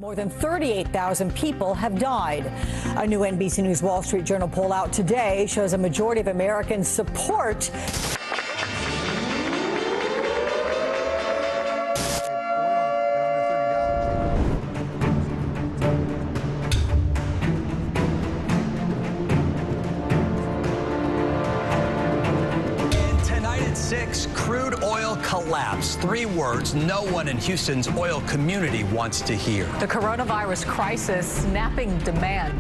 More than 38,000 people have died. A new NBC News Wall Street Journal poll out today shows a majority of Americans support crude oil collapse. 3 words no one in Houston's oil community wants to hear. The coronavirus crisis snapping demand.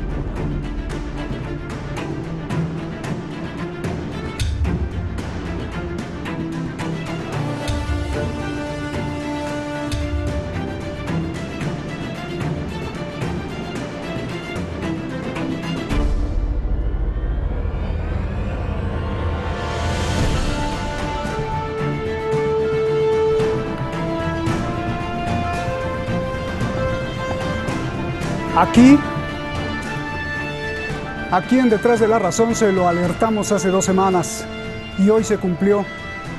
Aquí en Detrás de la Razón se lo alertamos hace 2 semanas y hoy se cumplió.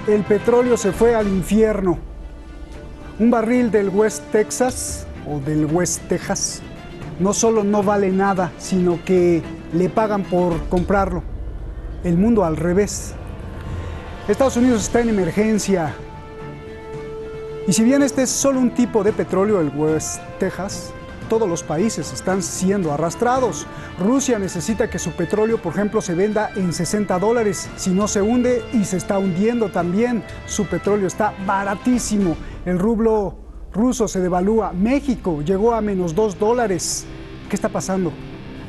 El petróleo se fue al infierno. Un barril del West Texas o del West Texas no solo no vale nada, sino que le pagan por comprarlo. El mundo al revés. Estados Unidos está en emergencia. Y si bien este es solo un tipo de petróleo, el West Texas, todos los países están siendo arrastrados. Rusia necesita que su petróleo, por ejemplo, se venda en $60, si no se hunde, y se está hundiendo también. Su petróleo está baratísimo. El rublo ruso se devalúa. México llegó a menos $2. ¿Qué está pasando?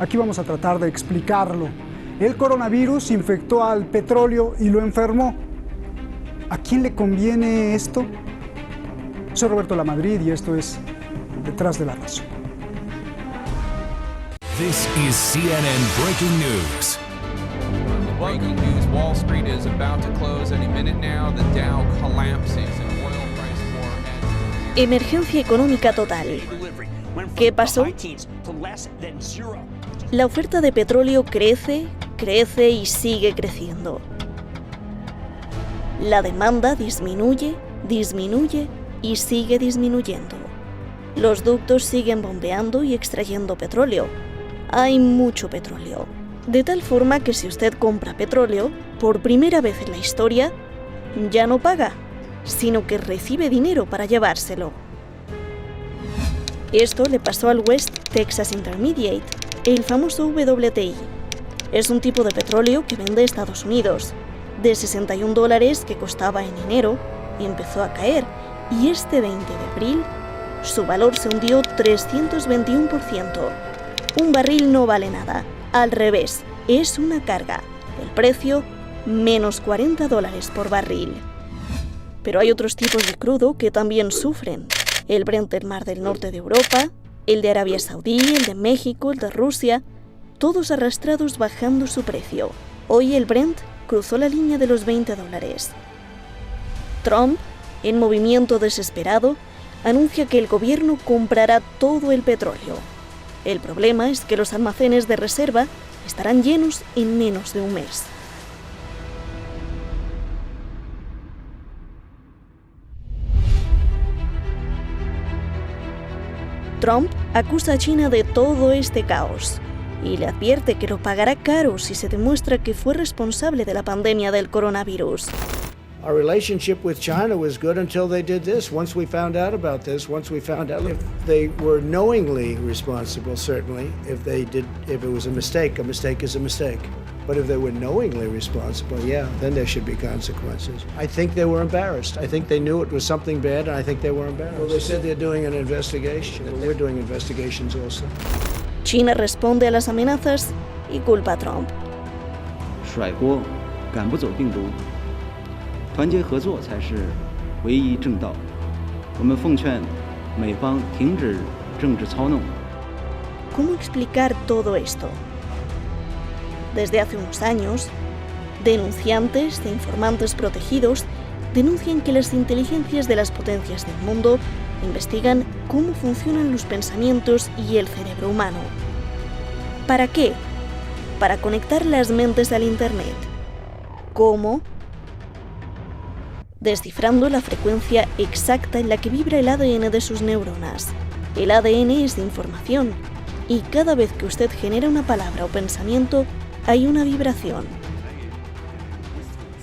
Aquí vamos a tratar de explicarlo. El coronavirus infectó al petróleo y lo enfermó. ¿A quién le conviene esto? Soy Roberto Lamadrid y esto es Detrás de la Razón. This is CNN Breaking News. Breaking news, Wall Street is about to close any minute now. The Dow collapses and oil price war. Emergencia económica total. ¿Qué pasó? La oferta de petróleo crece y sigue creciendo. La demanda disminuye y sigue disminuyendo. Los ductos siguen bombeando y extrayendo petróleo. Hay mucho petróleo. De tal forma que si usted compra petróleo, por primera vez en la historia, ya no paga, sino que recibe dinero para llevárselo. Esto le pasó al West Texas Intermediate, el famoso WTI. Es un tipo de petróleo que vende Estados Unidos. De $61 que costaba en enero, empezó a caer, y este 20 de abril, su valor se hundió 321%. Un barril no vale nada, al revés, es una carga. El precio, menos $40 por barril. Pero hay otros tipos de crudo que también sufren. El Brent del Mar del Norte de Europa, el de Arabia Saudí, el de México, el de Rusia, todos arrastrados bajando su precio. Hoy el Brent cruzó la línea de los $20. Trump, en movimiento desesperado, anuncia que el gobierno comprará todo el petróleo. El problema es que los almacenes de reserva estarán llenos en menos de un mes. Trump acusa a China de todo este caos y le advierte que lo pagará caro si se demuestra que fue responsable de la pandemia del coronavirus. Our relationship with China was good until they did this. Once we found out about this, once we found out if they were knowingly responsible, certainly. If it was a mistake is a mistake. But if they were knowingly responsible, yeah, then there should be consequences. I think they were embarrassed. I think they knew it was something bad, and I think they were embarrassed. Well, they said they're doing an investigation. Well, we're doing investigations also. China responde a las amenazas y culpa a Trump. 甩锅，赶不走病毒。团结合作才是唯一正道。我们奉劝美方停止政治操弄。 ¿Cómo explicar todo esto? Desde hace unos años, denunciantes e informantes protegidos denuncian que las inteligencias de las potencias del mundo investigan cómo funcionan los pensamientos y el cerebro humano. ¿Para qué? Para conectar las mentes al Internet. ¿Cómo? Descifrando la frecuencia exacta en la que vibra el ADN de sus neuronas. El ADN es información y cada vez que usted genera una palabra o pensamiento, hay una vibración.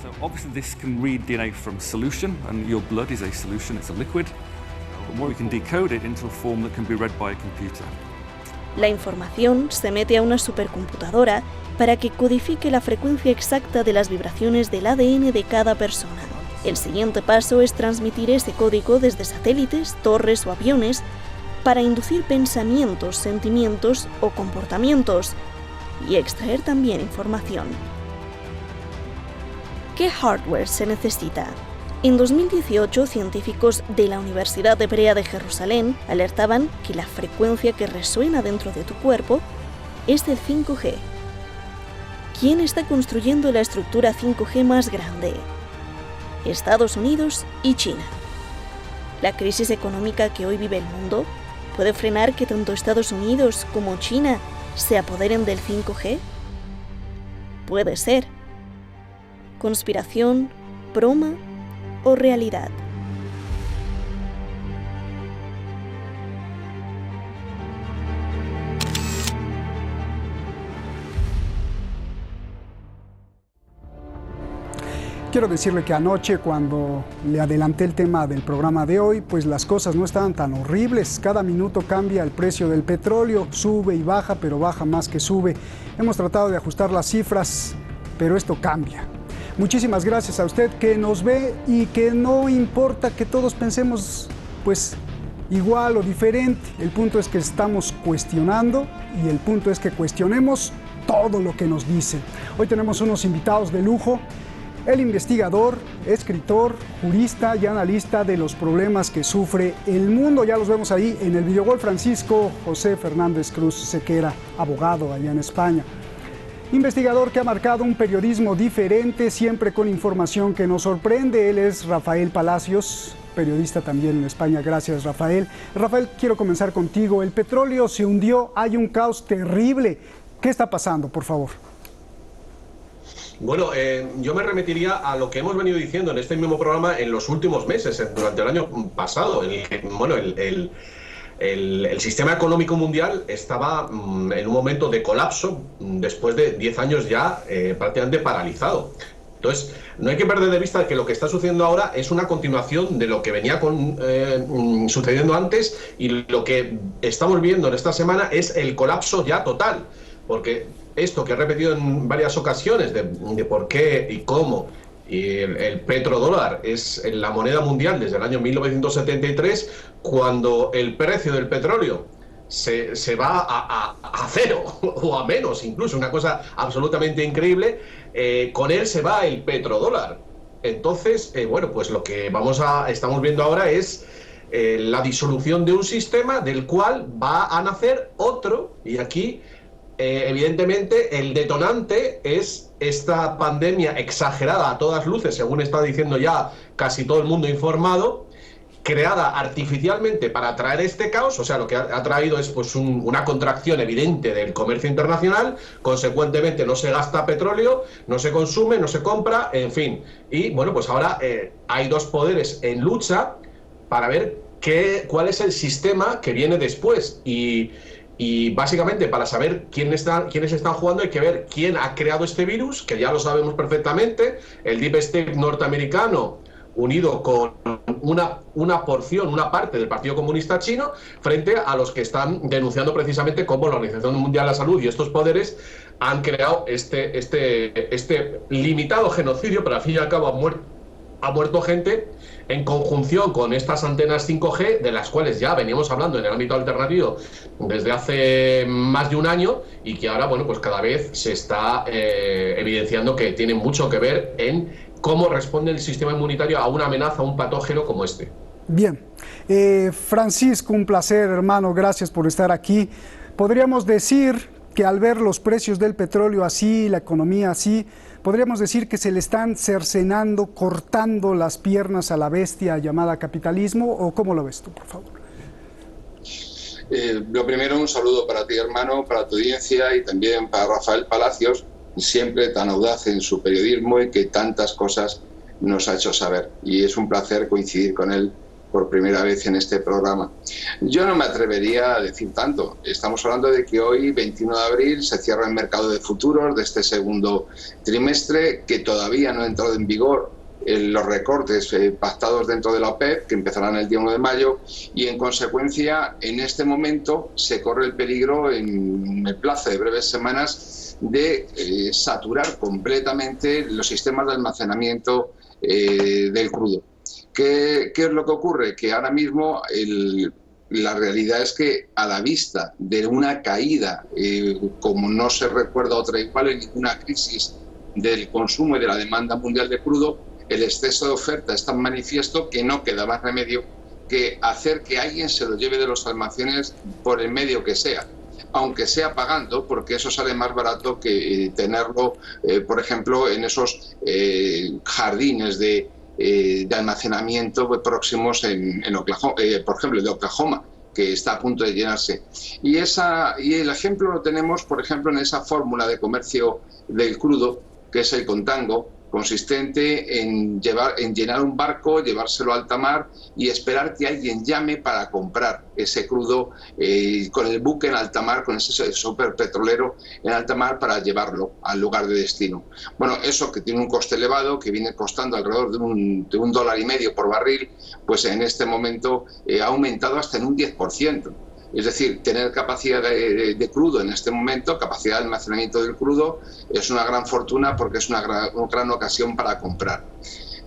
So obviously this can read DNA from solution, and your blood is a solution, it's a liquid. We can decode it into a form that can be read by a computer. La información se mete a una supercomputadora para que codifique la frecuencia exacta de las vibraciones del ADN de cada persona. El siguiente paso es transmitir ese código desde satélites, torres o aviones para inducir pensamientos, sentimientos o comportamientos y extraer también información. ¿Qué hardware se necesita? En 2018, científicos de la Universidad Hebrea de Jerusalén alertaban que la frecuencia que resuena dentro de tu cuerpo es del 5G. ¿Quién está construyendo la estructura 5G más grande? Estados Unidos y China. ¿La crisis económica que hoy vive el mundo puede frenar que tanto Estados Unidos como China se apoderen del 5G? Puede ser. ¿Conspiración, broma o realidad? Quiero decirle que anoche, cuando le adelanté el tema del programa de hoy, pues las cosas no estaban tan horribles. Cada minuto cambia el precio del petróleo, sube y baja, pero baja más que sube. Hemos tratado de ajustar las cifras, pero esto cambia. Muchísimas gracias a usted que nos ve y que no importa que todos pensemos pues igual o diferente. El punto es que estamos cuestionando y el punto es que cuestionemos todo lo que nos dicen. Hoy tenemos unos invitados de lujo. El investigador, escritor, jurista y analista de los problemas que sufre el mundo. Ya los vemos ahí en el videogol. Francisco José Fernández Cruz Sequera, abogado allá en España. Investigador que ha marcado un periodismo diferente, siempre con información que nos sorprende. Él es Rafael Palacios, periodista también en España. Gracias, Rafael. Rafael, quiero comenzar contigo. El petróleo se hundió, hay un caos terrible. ¿Qué está pasando, por favor? Bueno, yo me remitiría a lo que hemos venido diciendo en este mismo programa en los últimos meses, durante el año pasado, en el que, bueno, el sistema económico mundial estaba en un momento de colapso después de 10 años ya prácticamente paralizado. Entonces, no hay que perder de vista que lo que está sucediendo ahora es una continuación de lo que venía sucediendo antes, y lo que estamos viendo en esta semana es el colapso ya total, porque esto que he repetido en varias ocasiones de por qué y cómo y el petrodólar es la moneda mundial desde el año 1973, cuando el precio del petróleo se va a cero o a menos, incluso una cosa absolutamente increíble, con él se va el petrodólar. Entonces, bueno, pues lo que estamos viendo ahora es la disolución de un sistema del cual va a nacer otro, y aquí evidentemente el detonante es esta pandemia exagerada a todas luces, según está diciendo ya casi todo el mundo informado, creada artificialmente para traer este caos. O sea, lo que ha traído es pues una contracción evidente del comercio internacional, consecuentemente no se gasta petróleo, no se consume, no se compra, en fin. Y bueno, pues ahora hay dos poderes en lucha para ver cuál es el sistema que viene después. Y básicamente, para saber quiénes están jugando, hay que ver quién ha creado este virus, que ya lo sabemos perfectamente, el Deep State norteamericano, unido con una parte del Partido Comunista Chino, frente a los que están denunciando precisamente cómo la Organización Mundial de la Salud y estos poderes han creado este limitado genocidio, pero al fin y al cabo ha muerto gente en conjunción con estas antenas 5G, de las cuales ya veníamos hablando en el ámbito alternativo desde hace más de un año, y que ahora, bueno, pues cada vez se está evidenciando que tiene mucho que ver en cómo responde el sistema inmunitario a una amenaza, a un patógeno como este. Bien. Francisco, un placer, hermano, gracias por estar aquí. Podríamos decir que al ver los precios del petróleo así, la economía así, podríamos decir que se le están cercenando, cortando las piernas a la bestia llamada capitalismo, ¿o cómo lo ves tú, por favor? Lo primero, un saludo para ti, hermano, para tu audiencia, y también para Rafael Palacios, siempre tan audaz en su periodismo y que tantas cosas nos ha hecho saber. Y es un placer coincidir con él por primera vez en este programa. Yo no me atrevería a decir tanto. Estamos hablando de que hoy, 21 de abril, se cierra el mercado de futuros de este segundo trimestre, que todavía no ha entrado en vigor los recortes pactados dentro de la OPEP, que empezarán el día 1 de mayo, y en consecuencia, en este momento se corre el peligro, en el plazo de breves semanas, de saturar completamente los sistemas de almacenamiento del crudo. ¿Qué es lo que ocurre? Que ahora mismo la realidad es que, a la vista de una caída, como no se recuerda otra igual en ninguna crisis del consumo y de la demanda mundial de crudo, el exceso de oferta es tan manifiesto que no queda más remedio que hacer que alguien se lo lleve de los almacenes por el medio que sea, aunque sea pagando, porque eso sale más barato que tenerlo, por ejemplo, en esos jardines de almacenamiento próximos en Oklahoma, por ejemplo, el de Oklahoma, que está a punto de llenarse. Y el ejemplo lo tenemos, por ejemplo, en esa fórmula de comercio del crudo, que es el contango, consistente en llenar un barco, llevárselo a alta mar y esperar que alguien llame para comprar ese crudo con el buque en alta mar, con ese superpetrolero en alta mar, para llevarlo al lugar de destino. Bueno, eso, que tiene un coste elevado, que viene costando alrededor de $1,50 por barril, pues en este momento ha aumentado hasta en un 10%. Es decir, tener capacidad de crudo en este momento, capacidad de almacenamiento del crudo, es una gran fortuna, porque es una gran ocasión para comprar.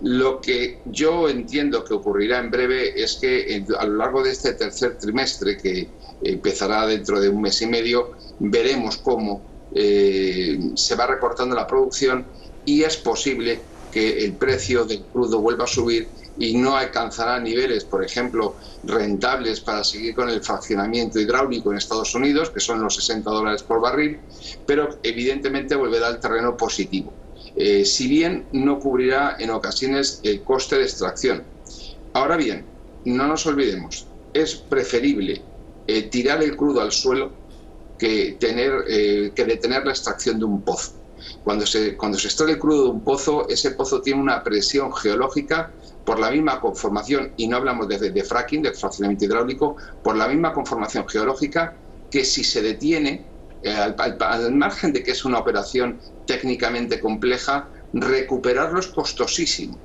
Lo que yo entiendo que ocurrirá en breve es que a lo largo de este tercer trimestre, que empezará dentro de un mes y medio, veremos cómo se va recortando la producción, y es posible que el precio del crudo vuelva a subir y no alcanzará niveles, por ejemplo, rentables para seguir con el fraccionamiento hidráulico en Estados Unidos, que son los $60 por barril, pero evidentemente volverá al terreno positivo. Si bien no cubrirá en ocasiones el coste de extracción. Ahora bien, no nos olvidemos, es preferible tirar el crudo al suelo que detener la extracción de un pozo. Cuando se extrae el crudo de un pozo, ese pozo tiene una presión geológica por la misma conformación, y no hablamos de fracking, de fraccionamiento hidráulico, por la misma conformación geológica, que si se detiene, al margen de que es una operación técnicamente compleja, recuperarlo es costosísimo.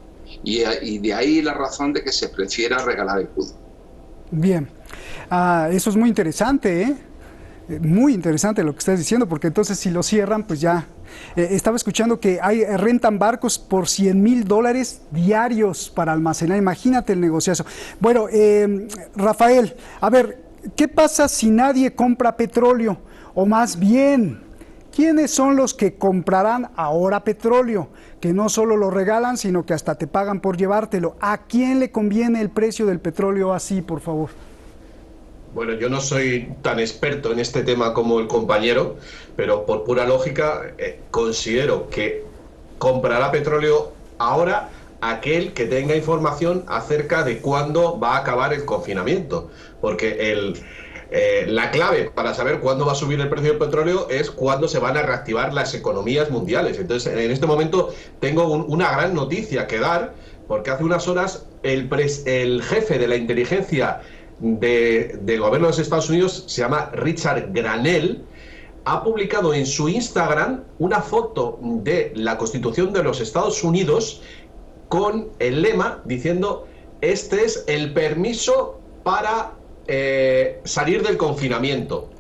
Y de ahí la razón de que se prefiera regalar el crudo. Bien, eso es muy interesante, ¿eh? Muy interesante lo que estás diciendo, porque entonces si lo cierran, pues ya... estaba escuchando que rentan barcos por $100,000 diarios para almacenar. Imagínate el negociazo. Bueno, Rafael, a ver, ¿qué pasa si nadie compra petróleo? O más bien, ¿quiénes son los que comprarán ahora petróleo? Que no solo lo regalan, sino que hasta te pagan por llevártelo. ¿A quién le conviene el precio del petróleo así, por favor? Bueno, yo no soy tan experto en este tema como el compañero, pero por pura lógica considero que comprará petróleo ahora aquel que tenga información acerca de cuándo va a acabar el confinamiento, porque la clave para saber cuándo va a subir el precio del petróleo es cuándo se van a reactivar las economías mundiales. Entonces, en este momento tengo una gran noticia que dar, porque hace unas horas el jefe de la inteligencia del gobierno de los Estados Unidos, se llama Richard Granell, ha publicado en su Instagram una foto de la Constitución de los Estados Unidos con el lema diciendo: este es el permiso para salir del confinamiento.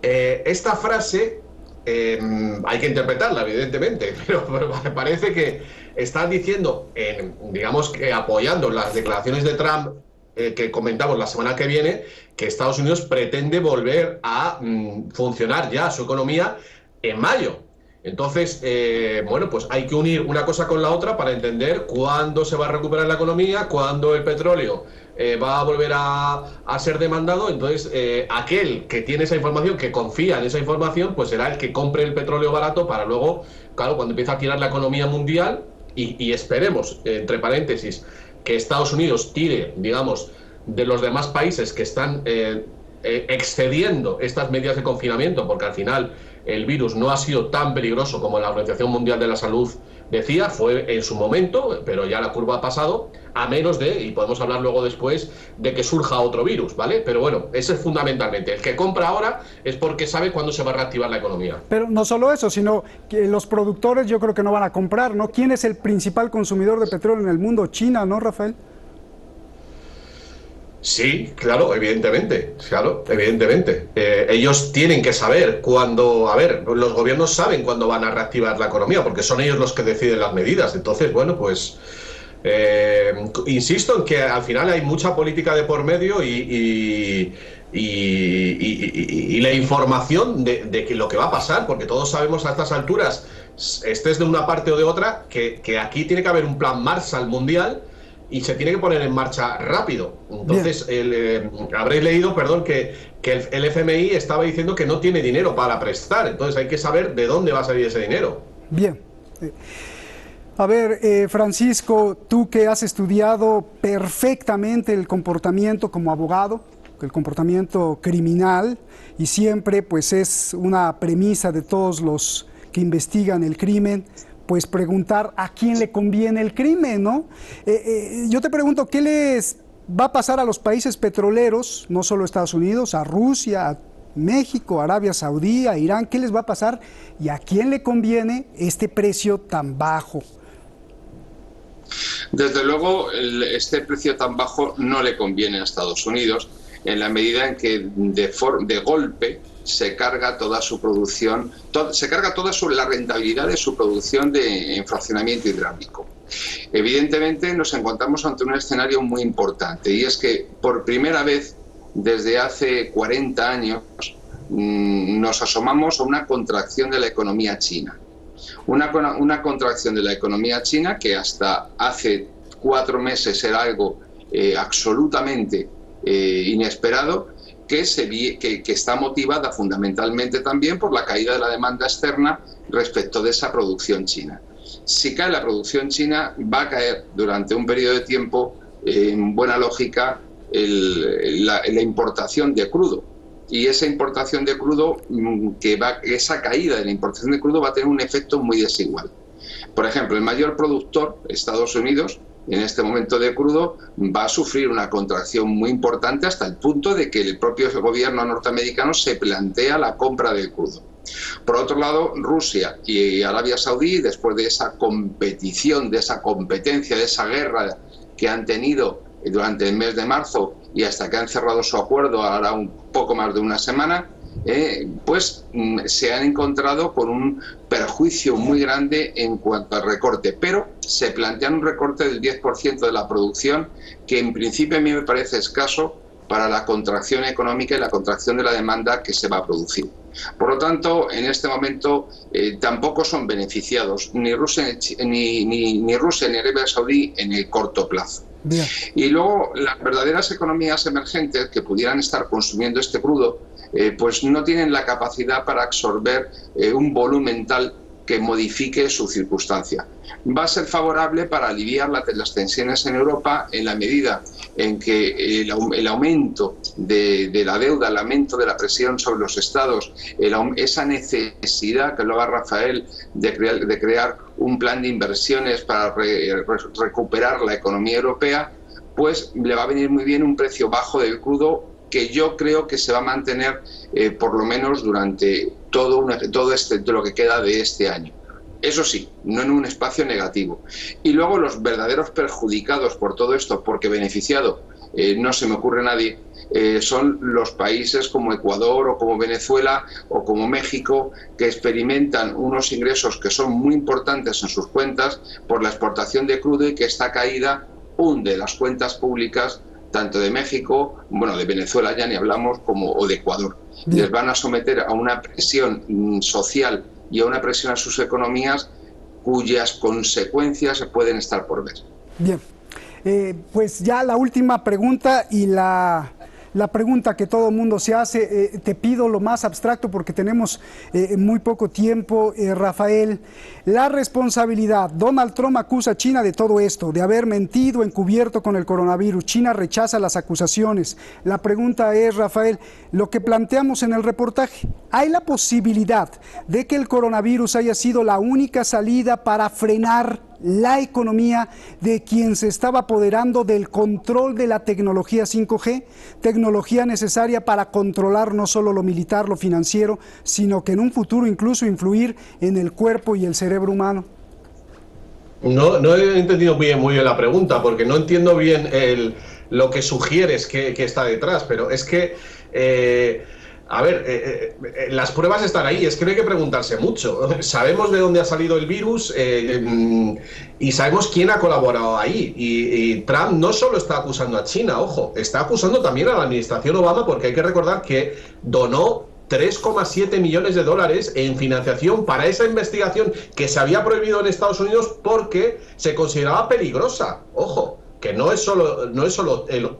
Esta frase hay que interpretarla, evidentemente, pero parece que están diciendo, digamos que apoyando las declaraciones de Trump que comentamos la semana que viene, que Estados Unidos pretende volver a funcionar ya su economía en mayo. Entonces, bueno, pues hay que unir una cosa con la otra para entender cuándo se va a recuperar la economía, cuándo el petróleo va a volver a ser demandado. Entonces, aquel que tiene esa información, que confía en esa información, pues será el que compre el petróleo barato para luego, claro, cuando empiece a tirar la economía mundial, y esperemos, entre paréntesis, que Estados Unidos tire, digamos, de los demás países que están excediendo estas medidas de confinamiento, porque al final el virus no ha sido tan peligroso como la Organización Mundial de la Salud decía, fue en su momento, pero ya la curva ha pasado, a menos de, y podemos hablar luego después, de que surja otro virus, ¿vale? Pero bueno, ese es fundamentalmente. El que compra ahora es porque sabe cuándo se va a reactivar la economía. Pero no solo eso, sino que los productores yo creo que no van a comprar, ¿no? ¿Quién es el principal consumidor de petróleo en el mundo? China, ¿no, Rafael? Sí, claro, evidentemente, ellos tienen que saber cuándo, los gobiernos saben cuándo van a reactivar la economía, porque son ellos los que deciden las medidas. Entonces, bueno, pues insisto en que al final hay mucha política de por medio y la información de que lo que va a pasar, porque todos sabemos a estas alturas, estés de una parte o de otra, que aquí tiene que haber un plan Marshall mundial y se tiene que poner en marcha rápido. Entonces, habréis leído, perdón, que el FMI estaba diciendo que no tiene dinero para prestar. Entonces hay que saber de dónde va a salir ese dinero. Bien. A ver, Francisco, tú que has estudiado perfectamente el comportamiento como abogado, el comportamiento criminal, y siempre pues es una premisa de todos los que investigan el crimen, pues preguntar a quién le conviene el crimen, ¿no? Yo te pregunto, ¿qué les va a pasar a los países petroleros, no solo Estados Unidos, a Rusia, a México, Arabia Saudí, a Irán? ¿Qué les va a pasar y a quién le conviene este precio tan bajo? Desde luego, este precio tan bajo no le conviene a Estados Unidos, en la medida en que de golpe se carga toda su producción, se carga toda la rentabilidad de su producción de fraccionamiento hidráulico. Evidentemente nos encontramos ante un escenario muy importante, y es que por primera vez desde hace 40 años nos asomamos a una contracción de la economía china. Una contracción de la economía china que hasta hace 4 meses era algo absolutamente inesperado, que está motivada fundamentalmente también por la caída de la demanda externa respecto de esa producción china. Si cae la producción china, va a caer durante un periodo de tiempo, en buena lógica, la importación de crudo. Y esa importación de crudo, esa caída de la importación de crudo va a tener un efecto muy desigual. Por ejemplo, el mayor productor, Estados Unidos, en este momento de crudo, va a sufrir una contracción muy importante hasta el punto de que el propio gobierno norteamericano se plantea la compra del crudo. Por otro lado, Rusia y Arabia Saudí, después de esa competición, de esa competencia, de esa guerra que han tenido durante el mes de marzo y hasta que han cerrado su acuerdo ahora un poco más de una semana, pues se han encontrado con un perjuicio muy grande en cuanto al recorte, pero se plantean un recorte del 10% de la producción, que en principio a mí me parece escaso para la contracción económica y la contracción de la demanda que se va a producir. Por lo tanto, en este momento tampoco son beneficiados ni Rusia ni Arabia Saudí en el corto plazo. Bien. Y luego las verdaderas economías emergentes que pudieran estar consumiendo este crudo, pues no tienen la capacidad para absorber un volumen tal que modifique su circunstancia. Va a ser favorable para aliviar las tensiones en Europa en la medida en que el aumento de la deuda, el aumento de la presión sobre los estados, esa necesidad que hablaba Rafael de crear un plan de inversiones para recuperar la economía europea, pues le va a venir muy bien un precio bajo del crudo, que yo creo que se va a mantener por lo menos durante todo lo que queda de este año. Eso sí, no en un espacio negativo. Y luego los verdaderos perjudicados por todo esto, porque beneficiado no se me ocurre nadie, son los países como Ecuador o como Venezuela o como México, que experimentan unos ingresos que son muy importantes en sus cuentas por la exportación de crudo, y que esta caída hunde las cuentas públicas tanto de México, bueno, de Venezuela ya ni hablamos, o de Ecuador. Bien. Les van a someter a una presión social y a una presión a sus economías cuyas consecuencias se pueden estar por ver. Bien, pues ya la última pregunta y la la pregunta que todo el mundo se hace, te pido lo más abstracto porque tenemos muy poco tiempo, Rafael. La responsabilidad, Donald Trump acusa a China de todo esto, de haber mentido, encubierto con el coronavirus. China rechaza las acusaciones. La pregunta es, Rafael, lo que planteamos en el reportaje, ¿hay la posibilidad de que el coronavirus haya sido la única salida para frenar la economía de quien se estaba apoderando del control de la tecnología 5G, tecnología necesaria para controlar no solo lo militar, lo financiero, sino que en un futuro incluso influir en el cuerpo y el cerebro humano? No he entendido muy bien la pregunta, porque no entiendo bien lo que sugieres que está detrás, pero es que... las pruebas están ahí, es que no hay que preguntarse mucho. Sabemos de dónde ha salido el virus y sabemos quién ha colaborado ahí. Y Trump no solo está acusando a China, ojo, está acusando también a la administración Obama, porque hay que recordar que donó 3,7 millones de dólares en financiación para esa investigación que se había prohibido en Estados Unidos porque se consideraba peligrosa. Ojo, que no es solo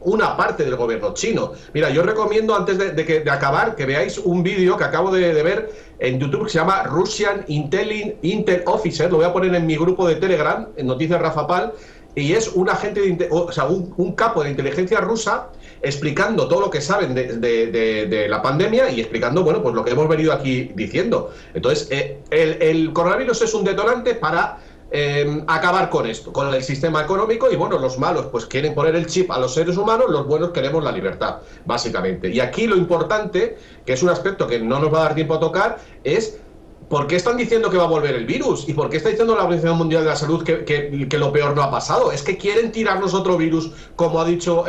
una parte del gobierno chino. Mira, yo recomiendo antes de acabar que veáis un vídeo que acabo de ver en YouTube que se llama Russian Intel Officer, lo voy a poner en mi grupo de Telegram, en Noticias Rafa Pal, y es un agente, un capo de inteligencia rusa explicando todo lo que saben de la pandemia y explicando, bueno, pues lo que hemos venido aquí diciendo. Entonces, el coronavirus es un detonante para acabar con esto, con el sistema económico, y bueno, los malos pues quieren poner el chip a los seres humanos, los buenos queremos la libertad, básicamente. Y aquí lo importante, que es un aspecto que no nos va a dar tiempo a tocar, es ¿por qué están diciendo que va a volver el virus? ¿Y por qué está diciendo la Organización Mundial de la Salud que lo peor no ha pasado? Es que quieren tirarnos otro virus, como ha dicho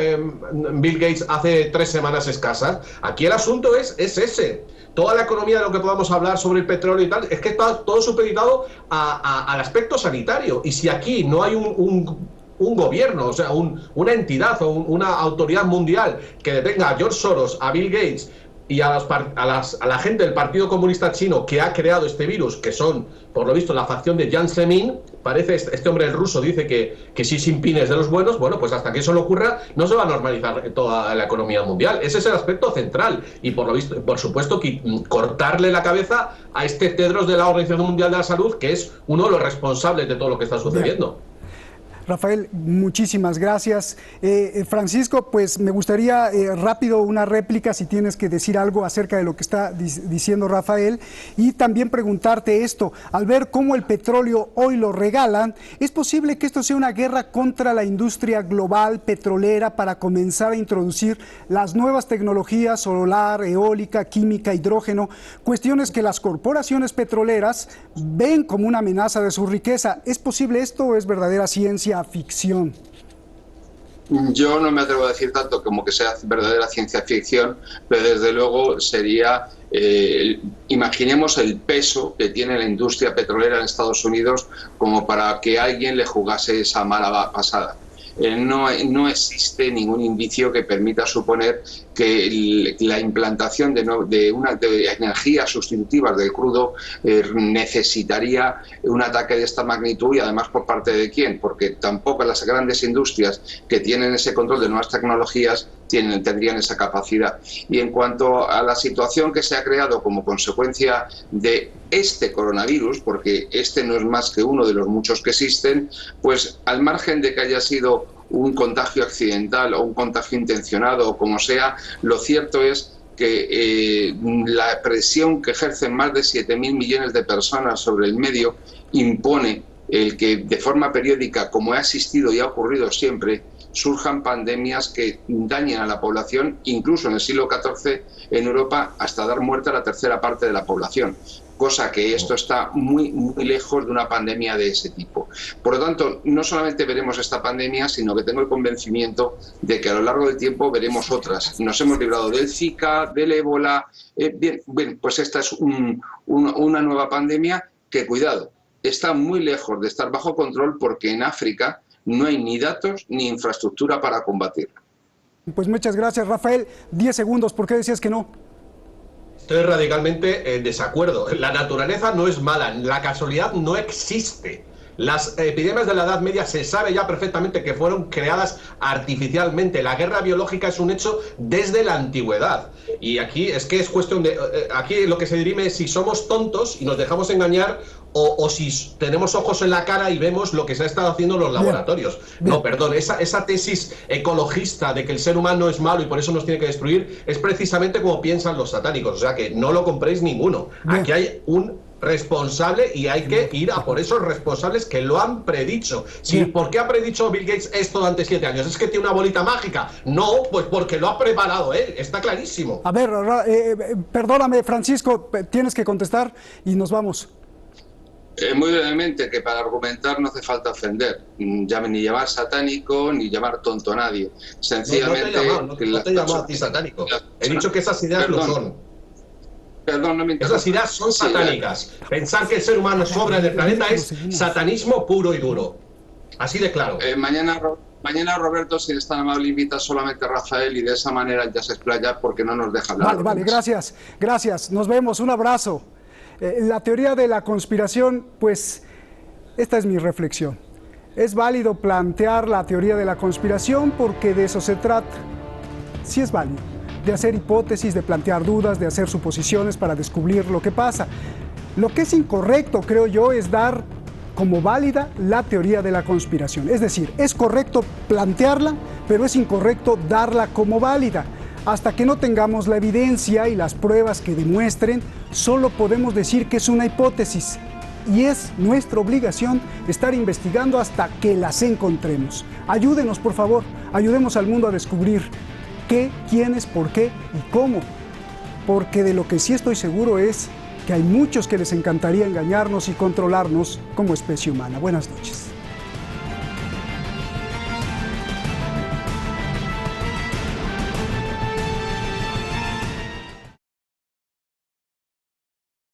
Bill Gates hace 3 semanas escasas. Aquí el asunto es ese. Toda la economía de lo que podamos hablar sobre el petróleo y tal, es que está todo supeditado al aspecto sanitario. Y si aquí no hay un gobierno, o sea, una entidad o una autoridad mundial que detenga a George Soros, a Bill Gates y a la gente del Partido Comunista Chino que ha creado este virus, que son, por lo visto, la facción de Jiang Zemin, parece, este hombre el ruso dice que Xi Jinping es de los buenos, bueno, pues hasta que eso no ocurra, no se va a normalizar toda la economía mundial. Ese es el aspecto central, y por lo visto, por supuesto, que cortarle la cabeza a este Tedros de la Organización Mundial de la Salud, que es uno de los responsables de todo lo que está sucediendo. Rafael, muchísimas gracias. Francisco, pues me gustaría rápido una réplica, si tienes que decir algo acerca de lo que está diciendo Rafael, y también preguntarte esto, al ver cómo el petróleo hoy lo regalan, ¿es posible que esto sea una guerra contra la industria global petrolera para comenzar a introducir las nuevas tecnologías solar, eólica, química, hidrógeno, cuestiones que las corporaciones petroleras ven como una amenaza de su riqueza? ¿Es posible esto o es verdadera ciencia ficción? Yo no me atrevo a decir tanto como que sea verdadera ciencia ficción, pero desde luego sería, imaginemos el peso que tiene la industria petrolera en Estados Unidos como para que alguien le jugase esa mala pasada. No existe ningún indicio que permita suponer que la implantación de energías sustitutivas del crudo necesitaría un ataque de esta magnitud, y además por parte de quién, porque tampoco las grandes industrias que tienen ese control de nuevas tecnologías tendrían esa capacidad. Y en cuanto a la situación que se ha creado como consecuencia de este coronavirus, porque este no es más que uno de los muchos que existen, pues al margen de que haya sido un contagio accidental o un contagio intencionado o como sea, lo cierto es que la presión que ejercen más de 7.000 millones de personas sobre el medio impone el que de forma periódica, como ha existido y ha ocurrido siempre, surjan pandemias que dañen a la población, incluso en el siglo XIV en Europa, hasta dar muerte a la tercera parte de la población, cosa que esto está muy, muy lejos de una pandemia de ese tipo. Por lo tanto, no solamente veremos esta pandemia, sino que tengo el convencimiento de que a lo largo del tiempo veremos otras. Nos hemos librado del Zika, del ébola, bien, pues esta es una nueva pandemia que, cuidado, está muy lejos de estar bajo control, porque en África no hay ni datos ni infraestructura para combatirla. Pues muchas gracias, Rafael. 10 segundos, ¿por qué decías que no? Estoy radicalmente en desacuerdo. La naturaleza no es mala, la casualidad no existe. Las epidemias de la Edad Media se sabe ya perfectamente que fueron creadas artificialmente. La guerra biológica es un hecho desde la antigüedad. Y aquí es que es cuestión de... aquí lo que se dirime es si somos tontos y nos dejamos engañar o si tenemos ojos en la cara y vemos lo que se ha estado haciendo en los laboratorios. Bien. No, perdón, esa tesis ecologista de que el ser humano es malo y por eso nos tiene que destruir es precisamente como piensan los satánicos. O sea que no lo compréis ninguno. Bien. Aquí hay un responsable y hay que ir a por esos responsables que lo han predicho. Sí, ¿por qué ha predicho Bill Gates esto durante 7 años? ¿Es que tiene una bolita mágica? No, pues porque lo ha preparado él, está clarísimo. A ver, perdóname, Francisco, tienes que contestar y nos vamos. Muy brevemente, que para argumentar no hace falta ofender, ni llamar satánico, ni llamar tonto a nadie. Sencillamente... No te he llamado a ti satánico. He dicho que esas ideas lo son. Perdón, no me interrumpa. Esas ideas son satánicas. Pensar que el ser humano sobra en el planeta es satanismo puro y duro. Así de claro. Mañana Roberto, si es tan amable, invita solamente a Rafael y de esa manera ya se explaya porque no nos deja hablar. Vale, gracias. Nos vemos, un abrazo. La teoría de la conspiración, pues, esta es mi reflexión. Es válido plantear la teoría de la conspiración porque de eso se trata. Sí es válido, de hacer hipótesis, de plantear dudas, de hacer suposiciones para descubrir lo que pasa. Lo que es incorrecto, creo yo, es dar como válida la teoría de la conspiración. Es decir, es correcto plantearla, pero es incorrecto darla como válida. Hasta que no tengamos la evidencia y las pruebas que demuestren, solo podemos decir que es una hipótesis. Y es nuestra obligación estar investigando hasta que las encontremos. Ayúdenos, por favor, ayudemos al mundo a descubrir qué, quiénes, por qué y cómo. Porque de lo que sí estoy seguro es que hay muchos que les encantaría engañarnos y controlarnos como especie humana. Buenas noches.